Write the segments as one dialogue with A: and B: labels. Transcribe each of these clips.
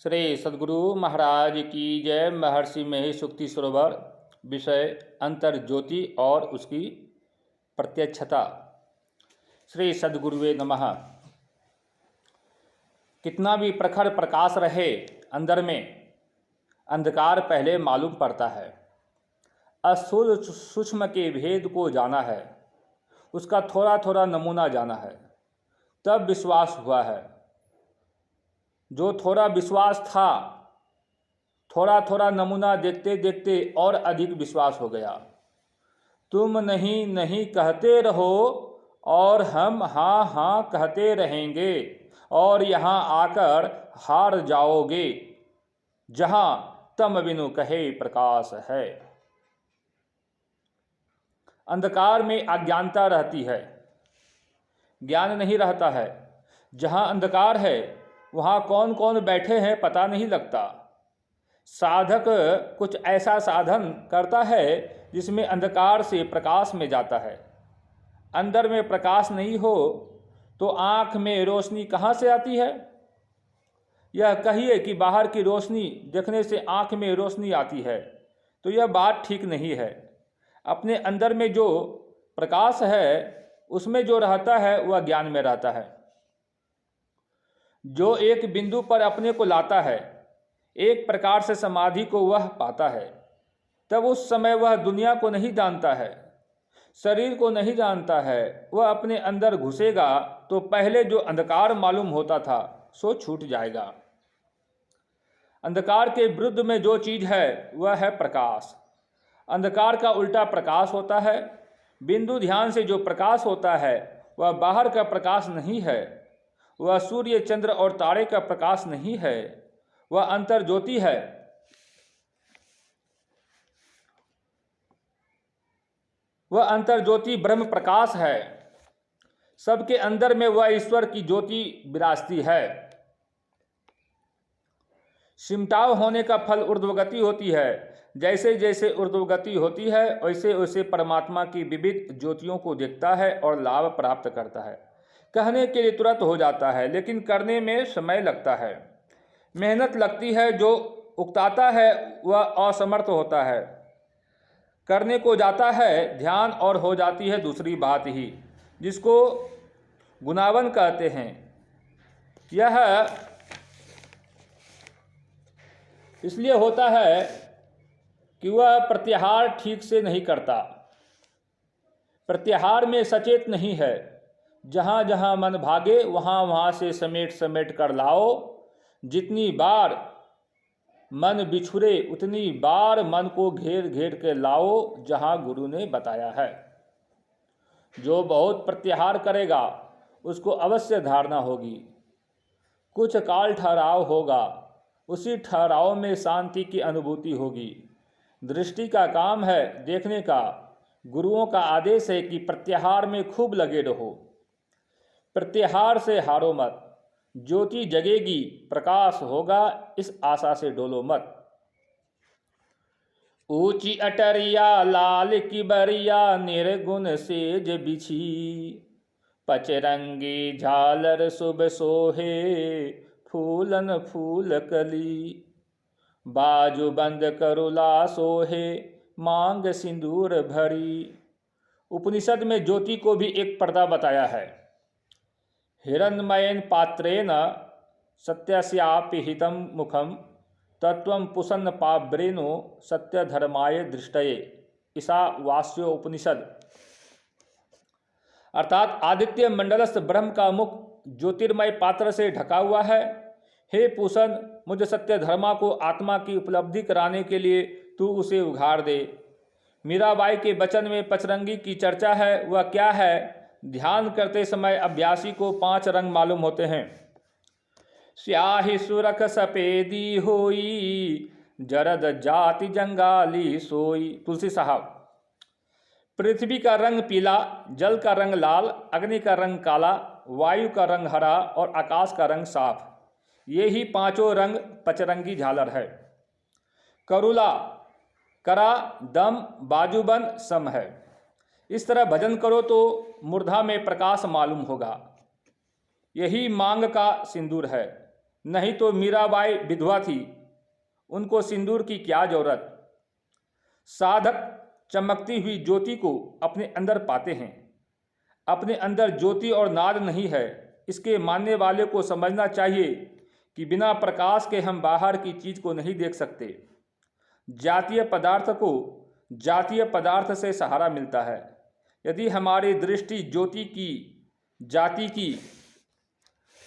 A: श्री सद्गुरु महाराज की जय। महर्षि महेश सूक्ति सरोवर। विषय अंतर ज्योति और उसकी प्रत्यक्षता। श्री सद्गुरुवे नमः। कितना भी प्रखर प्रकाश रहे अंदर में, अंधकार पहले मालूम पड़ता है। अस्थूल सूक्ष्म के भेद को जाना है, उसका थोड़ा थोड़ा नमूना जाना है, तब विश्वास हुआ है। जो थोड़ा विश्वास था, थोड़ा थोड़ा नमूना देखते देखते और अधिक विश्वास हो गया। तुम नहीं नहीं कहते रहो और हम हाँ हाँ कहते रहेंगे, और यहाँ आकर हार जाओगे जहाँ तम बिनु कहे प्रकाश है। अंधकार में अज्ञानता रहती है, ज्ञान नहीं रहता है। जहाँ अंधकार है वहाँ कौन कौन बैठे हैं पता नहीं लगता। साधक कुछ ऐसा साधन करता है जिसमें अंधकार से प्रकाश में जाता है। अंदर में प्रकाश नहीं हो तो आँख में रोशनी कहाँ से आती है? यह कहिए कि बाहर की रोशनी देखने से आँख में रोशनी आती है, तो यह बात ठीक नहीं है। अपने अंदर में जो प्रकाश है उसमें जो रहता है वह ज्ञान में रहता है। जो एक बिंदु पर अपने को लाता है, एक प्रकार से समाधि को वह पाता है, तब उस समय वह दुनिया को नहीं जानता है, शरीर को नहीं जानता है। वह अपने अंदर घुसेगा तो पहले जो अंधकार मालूम होता था सो छूट जाएगा। अंधकार के विरुद्ध में जो चीज़ है वह है प्रकाश। अंधकार का उल्टा प्रकाश होता है। बिंदु ध्यान से जो प्रकाश होता है वह बाहर का प्रकाश नहीं है, वह सूर्य चंद्र और तारे का प्रकाश नहीं है, वह अंतर ज्योति है। वह अंतर ज्योति ब्रह्म प्रकाश है। सबके अंदर में वह ईश्वर की ज्योति विराजती है। सिमटाव होने का फल ऊर्ध्वगति होती है। जैसे जैसे ऊर्ध्वगति होती है वैसे वैसे परमात्मा की विविध ज्योतियों को देखता है और लाभ प्राप्त करता है। कहने के लिए तुरंत हो जाता है, लेकिन करने में समय लगता है, मेहनत लगती है। जो उकताता है वह असमर्थ होता है। करने को जाता है ध्यान और हो जाती है दूसरी बात ही, जिसको गुनावन कहते हैं। यह इसलिए होता है कि वह प्रत्याहार ठीक से नहीं करता, प्रत्याहार में सचेत नहीं है। जहाँ जहाँ मन भागे वहाँ वहाँ से समेट समेट कर लाओ। जितनी बार मन बिछुरे उतनी बार मन को घेर घेर के लाओ जहाँ गुरु ने बताया है। जो बहुत प्रत्याहार करेगा उसको अवश्य धारणा होगी। कुछ काल ठहराव होगा, उसी ठहराव में शांति की अनुभूति होगी। दृष्टि का काम है देखने का। गुरुओं का आदेश है कि प्रत्याहार में खूब लगे रहो। प्रत्याहार से हारो मत, ज्योति जगेगी, प्रकाश होगा, इस आशा से डोलो मत। ऊंची अटरिया लाल की बरिया निर्गुण सेज बिछी, पचरंगी झालर शुभ सोहे फूलन फूल कली, बाजू बंद करुला सोहे मांग सिंदूर भरी। उपनिषद में ज्योति को भी एक पर्दा बताया है। हिरण्मयेन पात्रेण सत्यस्यापि हितं मुखम तत्वं पुसन्न पाव्रेनो सत्य धर्माय दृष्टये। ईशावास्यो उपनिषद। अर्थात आदित्य मंडलस्थ ब्रह्म का मुख ज्योतिर्मय पात्र से ढका हुआ है। हे पूषण, मुझ सत्य धर्मा को आत्मा की उपलब्धि कराने के लिए तू उसे उघाड़ दे। मीराबाई के वचन में पचरंगी की चर्चा है। वह क्या है? ध्यान करते समय अभ्यासी को 5 रंग मालूम होते हैं। स्याही सुरख सफेदी होई, जरद जाति जंगाली सोई। तुलसी साहब। पृथ्वी का रंग पीला, जल का रंग लाल, अग्नि का रंग काला, वायु का रंग हरा और आकाश का रंग साफ। ये ही 5 रंग पचरंगी झालर है। करुला, करा, दम, बाजूबंद, सम है। इस तरह भजन करो तो मूर्धा में प्रकाश मालूम होगा। यही मांग का सिंदूर है। नहीं तो मीराबाई विधवा थी, उनको सिंदूर की क्या जरूरत। साधक चमकती हुई ज्योति को अपने अंदर पाते हैं। अपने अंदर ज्योति और नाद नहीं है, इसके मानने वाले को समझना चाहिए कि बिना प्रकाश के हम बाहर की चीज़ को नहीं देख सकते। जातीय पदार्थ को जातीय पदार्थ से सहारा मिलता है। यदि हमारी दृष्टि ज्योति की जाति की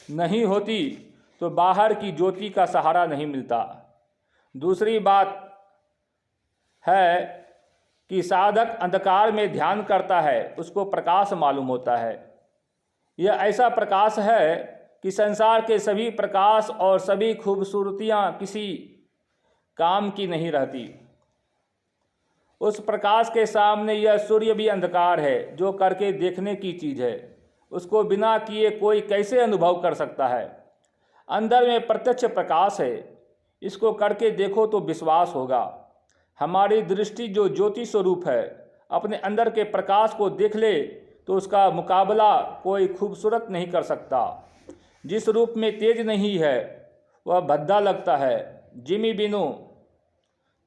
A: नहीं होती तो बाहर की ज्योति का सहारा नहीं मिलता। दूसरी बात है कि साधक अंधकार में ध्यान करता है, उसको प्रकाश मालूम होता है। यह ऐसा प्रकाश है कि संसार के सभी प्रकाश और सभी खूबसूरतियाँ किसी काम की नहीं रहती। उस प्रकाश के सामने यह सूर्य भी अंधकार है, जो करके देखने की चीज़ है। उसको बिना किए कोई कैसे अनुभव कर सकता है। अंदर में प्रत्यक्ष प्रकाश है, इसको करके देखो तो विश्वास होगा। हमारी दृष्टि जो ज्योति स्वरूप है, अपने अंदर के प्रकाश को देख ले तो उसका मुकाबला कोई खूबसूरत नहीं कर सकता। जिस रूप में तेज नहीं है वह भद्दा लगता है। जिमी बिनु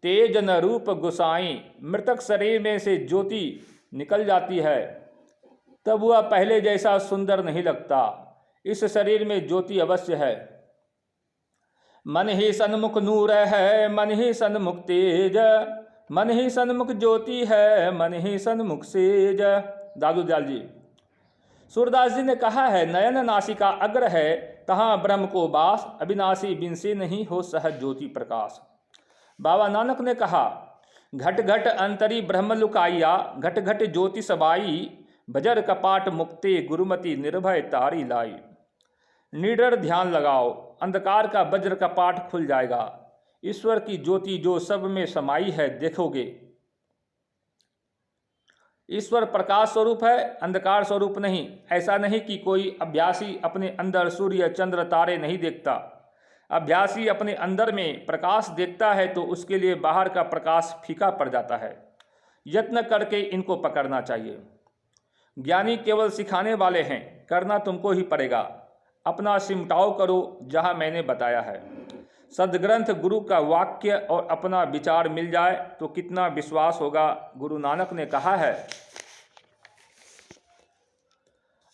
A: तेज न रूप गुसाई, मृतक शरीर में से ज्योति निकल जाती है तब वह पहले जैसा सुंदर नहीं लगता। इस शरीर में ज्योति अवश्य है। मन ही सन्मुख नूर है, मन ही सन्मुख तेज, मन ही सन्मुख ज्योति है, मन ही सन्मुख सेज। दादू दयाल जी। सूरदास जी ने कहा है, नयन नासिका अग्र है, तहाँ ब्रह्म को बास, अविनाशी बिन से नहीं हो सहज ज्योति प्रकाश। बाबा नानक ने कहा, घट घट अंतरी ब्रह्म लुकाइया, घट घट ज्योति सबाई, बजर कपाट मुक्ते गुरुमति निर्भय तारी लाई। निडर ध्यान लगाओ, अंधकार का वज्र कपाट खुल जाएगा। ईश्वर की ज्योति जो सब में समाई है देखोगे। ईश्वर प्रकाश स्वरूप है, अंधकार स्वरूप नहीं। ऐसा नहीं कि कोई अभ्यासी अपने अंदर सूर्य चंद्र तारे नहीं देखता। अभ्यासी अपने अंदर में प्रकाश देखता है तो उसके लिए बाहर का प्रकाश फीका पड़ जाता है। यत्न करके इनको पकड़ना चाहिए। ज्ञानी केवल सिखाने वाले हैं, करना तुमको ही पड़ेगा। अपना सिमटाव करो जहाँ मैंने बताया है। सदग्रंथ गुरु का वाक्य और अपना विचार मिल जाए तो कितना विश्वास होगा। गुरु नानक ने कहा है,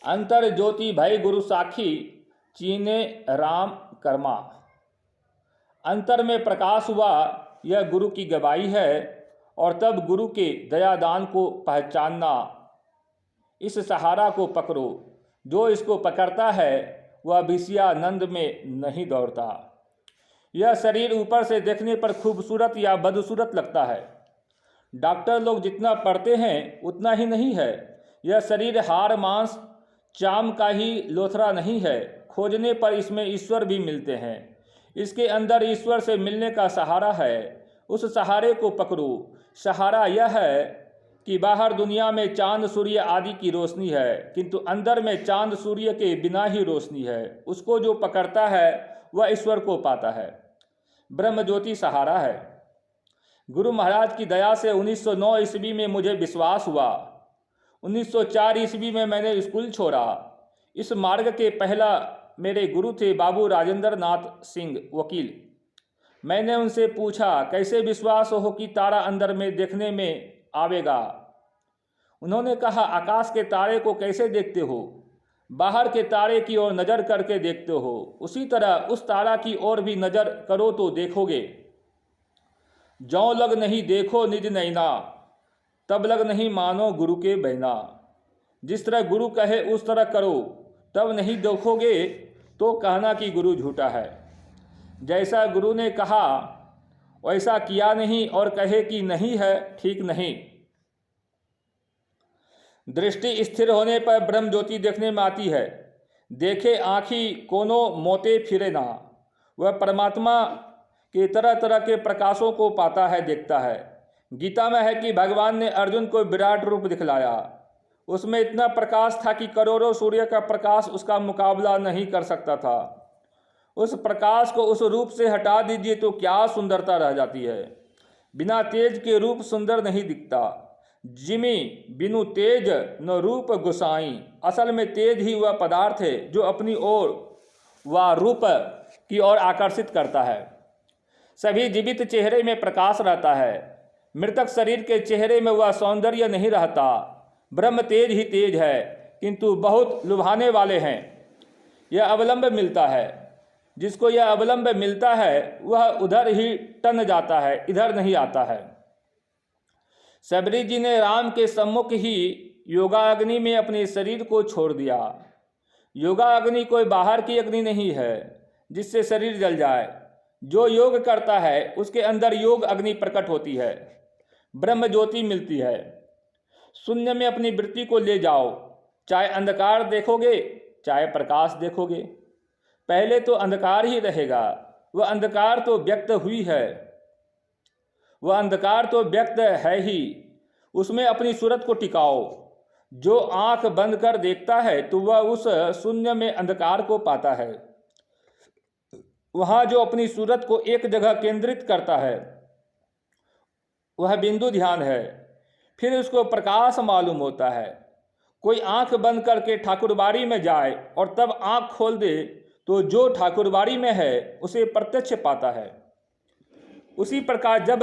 A: अंतर ज्योति भय गुरु साखी, चीने राम कर्मा। अंतर में प्रकाश हुआ, यह गुरु की गवाही है। और तब गुरु के दयादान को पहचानना। इस सहारा को पकड़ो। जो इसको पकड़ता है वह विषयानंद में नहीं दौड़ता। यह शरीर ऊपर से देखने पर खूबसूरत या बदसूरत लगता है। डॉक्टर लोग जितना पढ़ते हैं उतना ही नहीं है। यह शरीर हाड़ मांस चाम का ही लोथरा नहीं है। खोजने पर इसमें ईश्वर भी मिलते हैं। इसके अंदर ईश्वर से मिलने का सहारा है। उस सहारे को पकड़ो। सहारा यह है कि बाहर दुनिया में चांद सूर्य आदि की रोशनी है, किंतु अंदर में चांद सूर्य के बिना ही रोशनी है। उसको जो पकड़ता है वह ईश्वर को पाता है। ब्रह्म ज्योति सहारा है। गुरु महाराज की दया से 1909 ईस्वी में मुझे विश्वास हुआ। 1904 ईस्वी में मैंने स्कूल छोड़ा। इस मार्ग के पहला मेरे गुरु थे बाबू राजेंद्र नाथ सिंह वकील। मैंने उनसे पूछा, कैसे विश्वास हो कि तारा अंदर में देखने में आवेगा। उन्होंने कहा, आकाश के तारे को कैसे देखते हो? बाहर के तारे की ओर नज़र करके देखते हो। उसी तरह उस तारा की ओर भी नज़र करो तो देखोगे। जौं लग नहीं देखो निज नैना, तब लग नहीं मानो गुरु के बहना। जिस तरह गुरु कहे उस तरह करो, तब नहीं देखोगे तो कहना कि गुरु झूठा है। जैसा गुरु ने कहा वैसा किया नहीं और कहे कि नहीं है, ठीक नहीं। दृष्टि स्थिर होने पर ब्रह्म ज्योति देखने में आती है। देखे आँखी कोनो मोते फिरे ना। वह परमात्मा के तरह तरह के प्रकाशों को पाता है, देखता है। गीता में है कि भगवान ने अर्जुन को विराट रूप दिखलाया। उसमें इतना प्रकाश था कि करोड़ों सूर्य का प्रकाश उसका मुकाबला नहीं कर सकता था। उस प्रकाश को उस रूप से हटा दीजिए तो क्या सुंदरता रह जाती है। बिना तेज के रूप सुंदर नहीं दिखता। जिमी बिनु तेज न रूप गुसाई। असल में तेज ही वह पदार्थ है जो अपनी ओर व रूप की ओर आकर्षित करता है। सभी जीवित चेहरे में प्रकाश रहता है, मृतक शरीर के चेहरे में वह सौंदर्य नहीं रहता। ब्रह्म तेज ही तेज है, किंतु बहुत लुभाने वाले हैं। यह अवलंब मिलता है, जिसको यह अवलंब मिलता है वह उधर ही टन जाता है, इधर नहीं आता है। सबरी जी ने राम के सम्मुख ही योगाग्नि में अपने शरीर को छोड़ दिया। योगाग्नि कोई बाहर की अग्नि नहीं है जिससे शरीर जल जाए। जो योग करता है उसके अंदर योग अग्नि प्रकट होती है, ब्रह्म ज्योति मिलती है। शून्य में अपनी वृत्ति को ले जाओ, चाहे अंधकार देखोगे चाहे प्रकाश देखोगे। पहले तो अंधकार ही रहेगा, वह अंधकार तो व्यक्त हुई है, वह अंधकार तो व्यक्त है ही। उसमें अपनी सूरत को टिकाओ। जो आंख बंद कर देखता है तो वह उस शून्य में अंधकार को पाता है। वहाँ जो अपनी सूरत को एक जगह केंद्रित करता है वह बिंदु ध्यान है, फिर उसको प्रकाश मालूम होता है। कोई आंख बंद करके ठाकुरबाड़ी में जाए और तब आंख खोल दे तो जो ठाकुरबाड़ी में है उसे प्रत्यक्ष पाता है। उसी प्रकार जब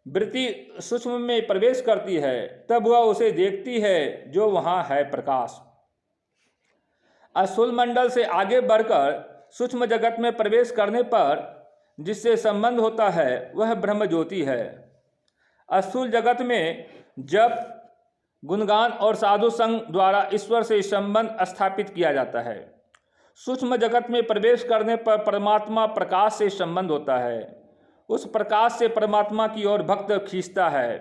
A: वृत्ति सूक्ष्म में प्रवेश करती है तब वह उसे देखती है जो वहाँ है प्रकाश। स्थूल मंडल से आगे बढ़कर सूक्ष्म जगत में प्रवेश करने पर जिससे संबंध होता है वह ब्रह्म ज्योति है। स्थूल जगत में जप, गुणगान और साधु संग द्वारा ईश्वर से संबंध स्थापित किया जाता है। सूक्ष्म जगत में प्रवेश करने पर परमात्मा प्रकाश से संबंध होता है। उस प्रकाश से परमात्मा की ओर भक्त खींचता है।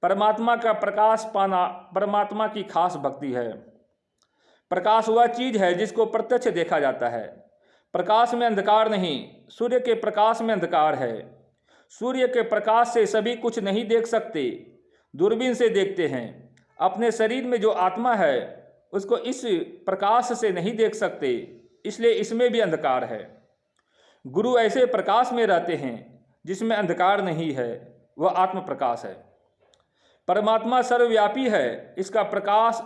A: परमात्मा का प्रकाश पाना परमात्मा की खास भक्ति है। प्रकाश वह चीज है जिसको प्रत्यक्ष देखा जाता है। प्रकाश में अंधकार नहीं, सूर्य के प्रकाश में अंधकार है। सूर्य के प्रकाश से सभी कुछ नहीं देख सकते, दूरबीन से देखते हैं। अपने शरीर में जो आत्मा है उसको इस प्रकाश से नहीं देख सकते, इसलिए इसमें भी अंधकार है। गुरु ऐसे प्रकाश में रहते हैं जिसमें अंधकार नहीं है, वह आत्म प्रकाश है। परमात्मा सर्वव्यापी है, इसका प्रकाश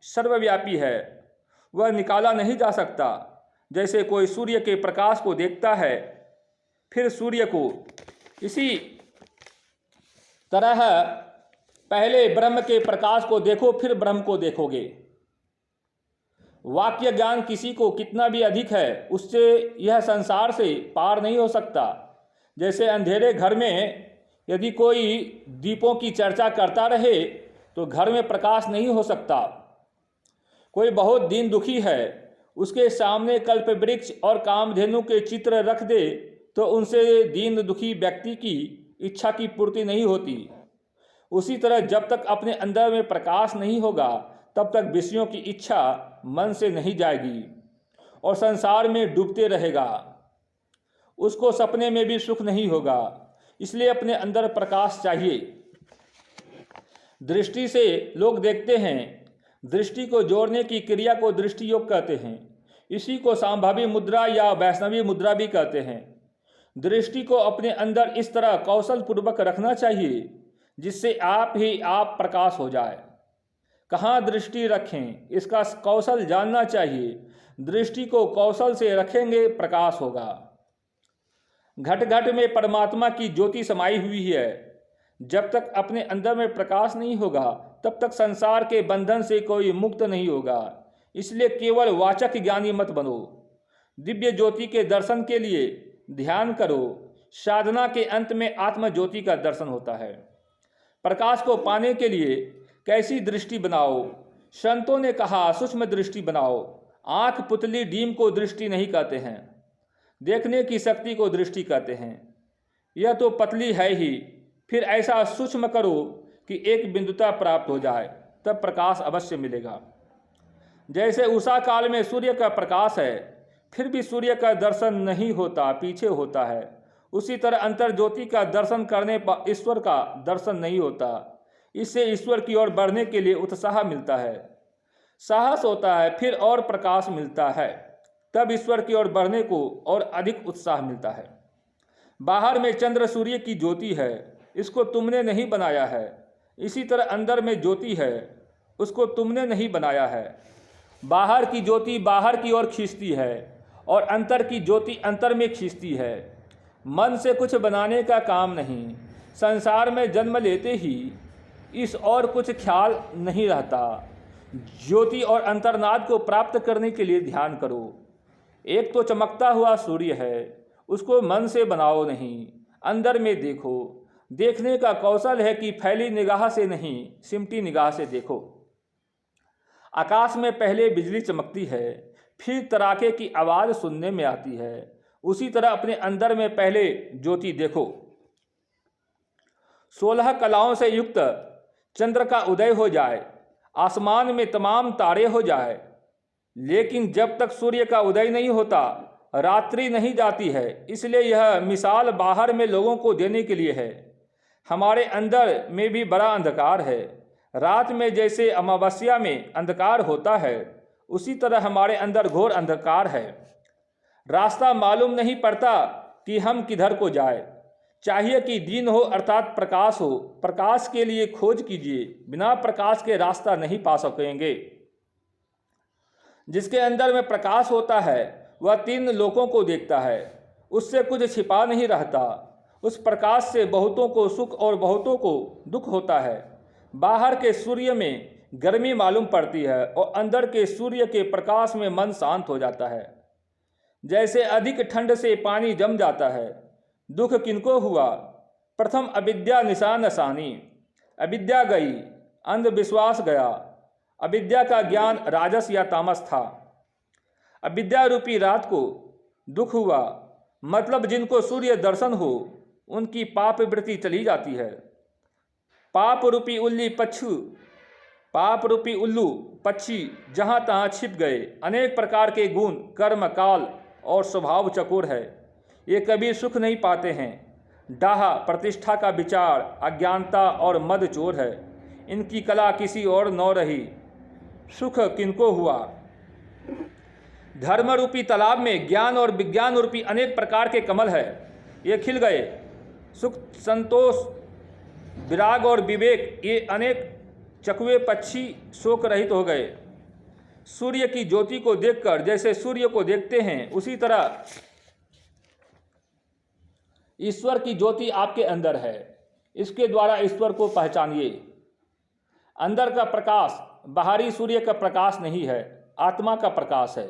A: सर्वव्यापी है, वह निकाला नहीं जा सकता। जैसे कोई सूर्य के प्रकाश को देखता है फिर सूर्य को, इसी तरह पहले ब्रह्म के प्रकाश को देखो फिर ब्रह्म को देखोगे। वाक्य ज्ञान किसी को कितना भी अधिक है उससे यह संसार से पार नहीं हो सकता। जैसे अंधेरे घर में यदि कोई दीपों की चर्चा करता रहे तो घर में प्रकाश नहीं हो सकता। कोई बहुत दीन दुखी है, उसके सामने कल्प वृक्ष और कामधेनु के चित्र रख दे तो उनसे दीन दुखी व्यक्ति की इच्छा की पूर्ति नहीं होती। उसी तरह जब तक अपने अंदर में प्रकाश नहीं होगा तब तक विषयों की इच्छा मन से नहीं जाएगी और संसार में डूबते रहेगा। उसको सपने में भी सुख नहीं होगा। इसलिए अपने अंदर प्रकाश चाहिए। दृष्टि से लोग देखते हैं। दृष्टि को जोड़ने की क्रिया को दृष्टि योग कहते हैं। इसी को संभावी मुद्रा या वैष्णवी मुद्रा भी कहते हैं। दृष्टि को अपने अंदर इस तरह कौशल पूर्वक रखना चाहिए जिससे आप ही आप प्रकाश हो जाए। कहाँ दृष्टि रखें इसका कौशल जानना चाहिए। दृष्टि को कौशल से रखेंगे प्रकाश होगा। घट घट में परमात्मा की ज्योति समाई हुई है। जब तक अपने अंदर में प्रकाश नहीं होगा तब तक संसार के बंधन से कोई मुक्त नहीं होगा। इसलिए केवल वाचक ज्ञानी मत बनो। दिव्य ज्योति के दर्शन के लिए ध्यान करो। साधना के अंत में आत्म ज्योति का दर्शन होता है। प्रकाश को पाने के लिए कैसी दृष्टि बनाओ? संतों ने कहा सूक्ष्म दृष्टि बनाओ। आंख पुतली डीम को दृष्टि नहीं कहते हैं, देखने की शक्ति को दृष्टि कहते हैं। यह तो पतली है ही, फिर ऐसा सूक्ष्म करो कि एक बिंदुता प्राप्त हो जाए, तब प्रकाश अवश्य मिलेगा। जैसे उषा काल में सूर्य का प्रकाश है, फिर भी सूर्य का दर्शन नहीं होता, पीछे होता है। उसी तरह अंतर ज्योति का दर्शन करने पर ईश्वर का दर्शन नहीं होता। इससे ईश्वर की ओर बढ़ने के लिए उत्साह मिलता है, साहस होता है, फिर और प्रकाश मिलता है, तब ईश्वर की ओर बढ़ने को और अधिक उत्साह मिलता है। बाहर में चंद्र सूर्य की ज्योति है, इसको तुमने नहीं बनाया है। इसी तरह अंदर में ज्योति है, उसको तुमने नहीं बनाया है। बाहर की ज्योति बाहर की ओर खींचती है और अंतर की ज्योति अंतर में खींचती है। मन से कुछ बनाने का काम नहीं। संसार में जन्म लेते ही इस और कुछ ख्याल नहीं रहता। ज्योति और अंतर्नाद को प्राप्त करने के लिए ध्यान करो। एक तो चमकता हुआ सूर्य है, उसको मन से बनाओ नहीं, अंदर में देखो। देखने का कौशल है कि फैली निगाह से नहीं, सिमटी निगाह से देखो। आकाश में पहले बिजली चमकती है, फिर तड़ाके की आवाज़ सुनने में आती है। उसी तरह अपने अंदर में पहले ज्योति देखो। 16 कलाओं से युक्त चंद्र का उदय हो जाए, आसमान में तमाम तारे हो जाए, लेकिन जब तक सूर्य का उदय नहीं होता रात्रि नहीं जाती है। इसलिए यह मिसाल बाहर में लोगों को देने के लिए है। हमारे अंदर में भी बड़ा अंधकार है। रात में जैसे अमावस्या में अंधकार होता है, उसी तरह हमारे अंदर घोर अंधकार है। रास्ता मालूम नहीं पड़ता कि हम किधर को जाए। चाहिए कि दिन हो अर्थात प्रकाश हो। प्रकाश के लिए खोज कीजिए, बिना प्रकाश के रास्ता नहीं पा सकेंगे। जिसके अंदर में प्रकाश होता है वह 3 लोकों को देखता है, उससे कुछ छिपा नहीं रहता। उस प्रकाश से बहुतों को सुख और बहुतों को दुख होता है। बाहर के सूर्य में गर्मी मालूम पड़ती है और अंदर के सूर्य के प्रकाश में मन शांत हो जाता है। जैसे अधिक ठंड से पानी जम जाता है। दुख किनको हुआ? प्रथम अविद्या निशान नसानी। अविद्या गई, अंधविश्वास गया। अविद्या का ज्ञान राजस या तामस था। अविद्या रूपी रात को दुख हुआ, मतलब जिनको सूर्य दर्शन हो उनकी पाप वृत्ति चली जाती है। पाप रूपी उल्लू पक्षी जहाँ तहाँ छिप गए। अनेक प्रकार के गुण, कर्म, काल और स्वभाव चकोर है। ये कभी सुख नहीं पाते हैं। डाहा प्रतिष्ठा का विचार, अज्ञानता और मद चोर है। इनकी कला किसी और न रही। सुख किनको हुआ? धर्म रूपी तालाब में ज्ञान और विज्ञान रूपी अनेक प्रकार के कमल है, ये खिल गए। सुख, संतोष, विराग और विवेक, ये अनेक चकवे पक्षी शोक रहित हो गए। सूर्य की ज्योति को देखकर जैसे सूर्य को देखते हैं, उसी तरह ईश्वर की ज्योति आपके अंदर है। इसके द्वारा ईश्वर को पहचानिए। अंदर का प्रकाश बाहरी सूर्य का प्रकाश नहीं है, आत्मा का प्रकाश है।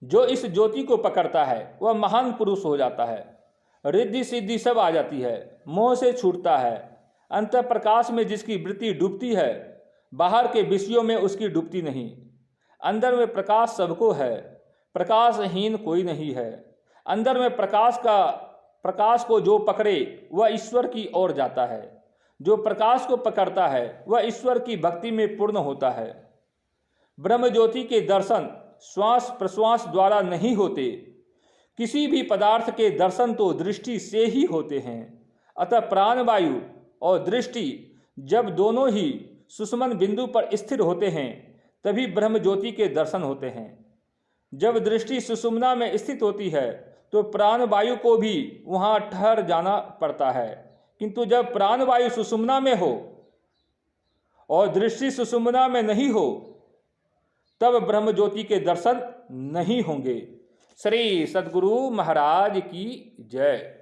A: जो इस ज्योति को पकड़ता है वह महान पुरुष हो जाता है। रिद्धि सिद्धि सब आ जाती है, मोह से छूटता है। अंतर प्रकाश में जिसकी वृत्ति डूबती है, बाहर के विषयों में उसकी डूबती नहीं। अंदर में प्रकाश सबको है, प्रकाशहीन कोई नहीं है। अंदर में प्रकाश को जो पकड़े वह ईश्वर की ओर जाता है। जो प्रकाश को पकड़ता है वह ईश्वर की भक्ति में पूर्ण होता है। ब्रह्म ज्योति के दर्शन श्वास प्रश्वास द्वारा नहीं होते। किसी भी पदार्थ के दर्शन तो दृष्टि से ही होते हैं। अतः प्राणवायु और दृष्टि जब दोनों ही सुषुम्न बिंदु पर स्थिर होते हैं, तभी ब्रह्म ज्योति के दर्शन होते हैं। जब दृष्टि सुषुम्ना में स्थित होती है तो प्राणवायु को भी वहाँ ठहर जाना पड़ता है, किंतु जब प्राणवायु सुषुम्ना में हो और दृष्टि सुषुम्ना में नहीं हो, तब ब्रह्म ज्योति के दर्शन नहीं होंगे। श्री सद्गुरु महाराज की जय।